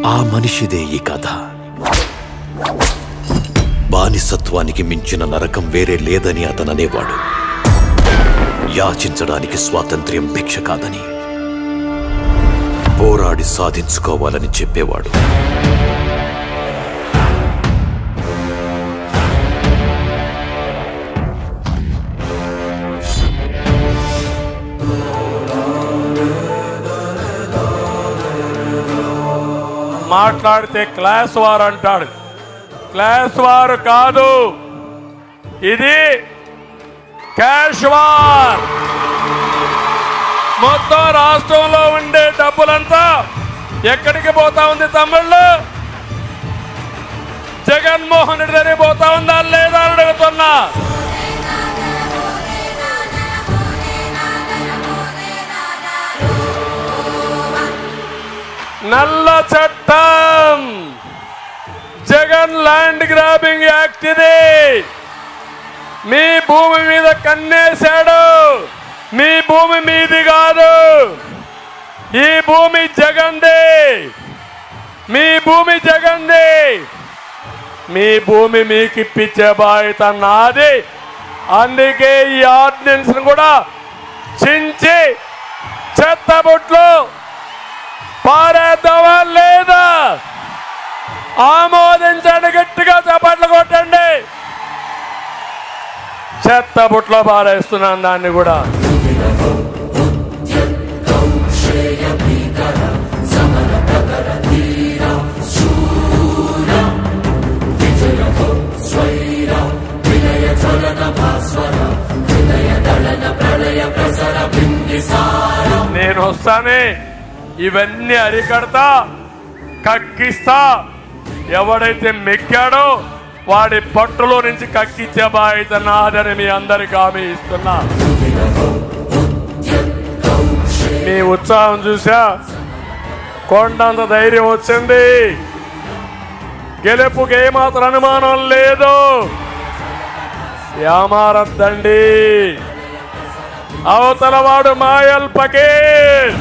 ఆ మనిషిదే ఈ కథ. బానిసత్వానికి మించిన నరకం వేరే లేదని అతననేవాడు. యాచించడానికి స్వాతంత్ర్యం భిక్ష కాదని, పోరాడి సాధించుకోవాలని చెప్పేవాడు. మాట్లాడితే క్లాస్ వార్ అంటాడు. క్లాస్ వార్ కాదు, ఇది క్యాష్ వార్. మొత్తం రాష్ట్రంలో ఉండే డబ్బులంతా ఎక్కడికి పోతా ఉంది తమ్ముళ్ళు? జగన్మోహన్ రెడ్డి దగ్గరికి పోతా ఉందా లేదా అని అడుగుతున్నా. నల్ల చట్టం, జగన్ ల్యాండ్ గ్రాబింగ్ యాక్ట్ ఇది. మీ భూమి మీద కన్నేశాడు. మీ భూమి మీది కాదు, ఈ భూమి జగన్ది. మీ భూమి జగన్ది. మీ భూమి మీకు ఇప్పించే బాధ్యత నాది. అందుకే ఈ ఆర్డినెన్స్ కూడా చించి చెత్తబుట్లు పారేద్దామా లేదా? ఆమోదించండి, గట్టిగా చప్పట్లు కొట్టండి. చెత్త బుట్లో పారేస్తున్నాను దాన్ని కూడా. నేను వస్తానే ఇవన్నీ అరికడతా, కక్కిస్తా. ఎవడైతే మెక్కాడో వాడి పట్టులో నుంచి కక్కిచ్చే బాధ్యత నాదని మీ అందరికి హామీ ఇస్తున్నా. మీ ఉత్సాహం చూసా కొండంత ధైర్యం వచ్చింది. గెలుపుకి ఏమాత్రం అనుమానం లేదు. యామారద్దండి. అవతల వాడు మాయల్ పకీర్.